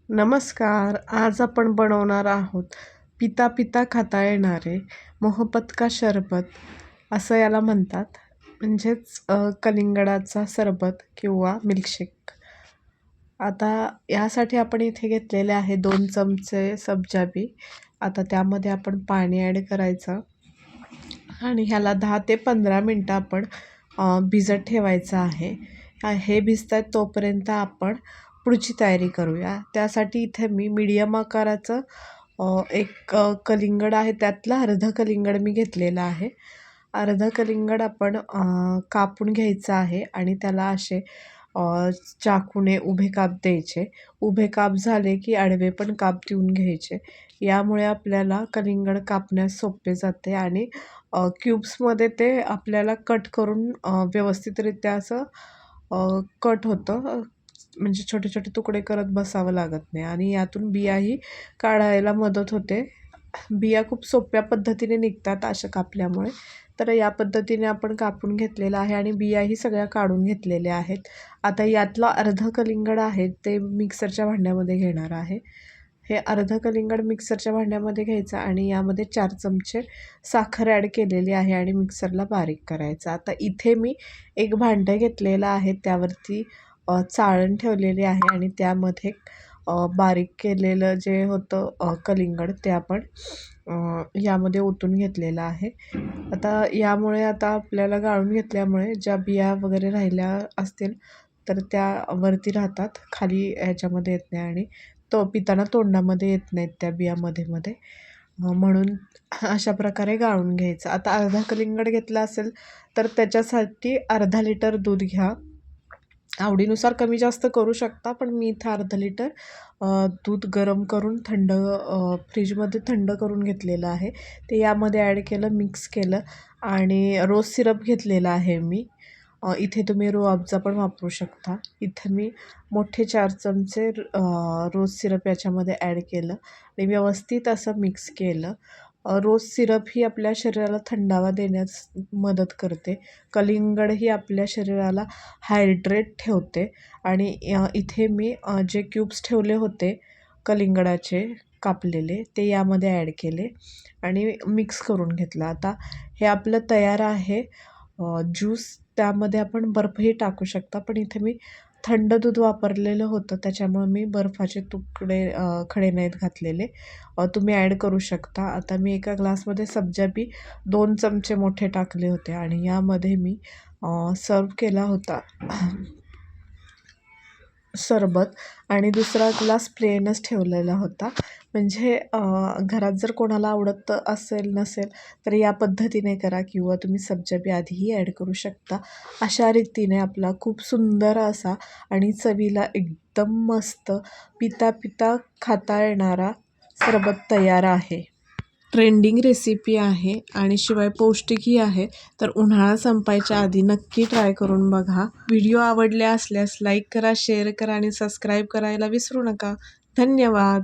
नमस्कार. आज आपण बनवणार आहोत पिता पिता खाता येणारे मोहब्बत का शरबत असं याला म्हणतात. म्हणजेच कलिंगडाचा सरबत किंवा मिल्कशेक. आता यासाठी आपण इथे घेतलेले आहे 2 चमचे सब्जा बी. आता त्यामध्ये आपण पाणी ॲड करायचं आणि ह्याला 10 ते 15 मिनटं आपण भिजत ठेवायचं आहे. हे भिजतात तोपर्यंत आपण पुढची तयारी करूया. त्यासाठी इथे मी मीडियम आकाराचं एक कलिंगड आहे, त्यातलं अर्धं कलिंगड मी घेतलेलं आहे. अर्धं कलिंगड आपण कापून घ्यायचं आहे आणि त्याला असे चाकूने उभे काप द्यायचे. उभे काप झाले की आडवे पण काप देऊन घ्यायचे. यामुळे आपल्याला कलिंगड कापण्यास सोपे जाते आणि क्यूब्समध्ये ते आपल्याला कट करून व्यवस्थितरित्या असं कट होतं. म्हणजे छोटे-छोटे तुकडे करत बसावं लागत नाही आणि यातून बियाही काढायला मदत होते. बिया खूप सोप्या पद्धतीने निघतात अशा कापल्यामुळे. तर या पद्धतीने आपण कापून घेतलेलं आहे आणि बियाही सगळ्या काढून घेतलेल्या आहेत. आता यातलं अर्धं कलिंगड आहे ते मिक्सरच्या भांड्यामध्ये घेणार आहे. हे अर्धं कलिंगड मिक्सरच्या भांड्यामध्ये घ्यायचं आणि यामध्ये 4 चमचे साखर ॲड केलेली आहे आणि मिक्सरला बारीक करायचं. आता इथे मी एक भांडं घेतलेलं आहे, त्यावरती चाळण ठेवलेली आहे आणि त्यामध्ये बारीक केलेलं जे होतं कलिंगड ते आपण यामध्ये ओतून घेतलेलं आहे. आता आपल्याला गाळून घेतल्यामुळे ज्या बिया वगैरे राहिल्या असतील तर त्या वरती राहतात, खाली ह्याच्यामध्ये येत नाही आणि तो पिताना तोंडामध्ये येत नाहीत त्या बिया मध्ये म्हणून अशा प्रकारे गाळून घ्यायचं. आता अर्धा कलिंगड घेतला असेल तर त्याच्यासाठी अर्धा लिटर दूध घ्या. आवडीनुसार कमी जास्त करू शकता, पण मी इथं अर्धा लिटर दूध गरम करून फ्रीजमध्ये थंड करून घेतलेलं आहे. ते यामध्ये ॲड केलं, मिक्स केलं आणि रोज सिरप घेतलेला आहे मी. इथे तुम्ही रूह अफजा पण वापरू शकता. इथे मी मोठे 4 चमचे रोज सिरप याच्यामध्ये ॲड केलं आणि व्यवस्थित असं मिक्स केलं. रोज सिरप ही आपल्या शरीराला थंडावा देण्यास मदत करते. कलिंगड ही आपल्या शरीराला हायड्रेट ठेवते आणि इथे मी जे क्यूब्स ठेवले होते कलिंगडाचे कापलेले ते यामध्ये ॲड केले आणि मिक्स करून घेतलं. आता हे आपलं तयार आहे ज्यूस. त्यामध्ये आपण बर्फही टाकू शकता, पण इथे मी थंड दूध वापरलेलं होतं त्याच्यामुळे मी बर्फाचे तुकडे खडे नाहीत घातलेले. तुम्ही ॲड करू शकता. आता मी एका ग्लासमध्ये सब्जा बी 2 चमचे मोठे टाकले होते आणि यामध्ये मी सर्व केला होता सरबत आणि दुसरा ग्लास प्लेनच ठेवलेला होता. म्हणजे घरात जर कोणाला आवडत असेल नसेल तर या पद्धतीने करा किंवा तुम्ही सब्जा बी आधीही ॲड करू शकता. अशा रीतीने आपला खूप सुंदर असा आणि चवीला एकदम मस्त पिता पिता खाता येणारा सरबत तयार आहे. ट्रेंडिंग रेसिपी आहे आणि शिवाय पौष्टिकही आहे. तर उन्हाळा संपायच्या आधी नक्की ट्राय करून बघा. व्हिडिओ आवडले असल्यास लाईक करा, शेअर करा आणि सबस्क्राईब करायला विसरू नका. धन्यवाद.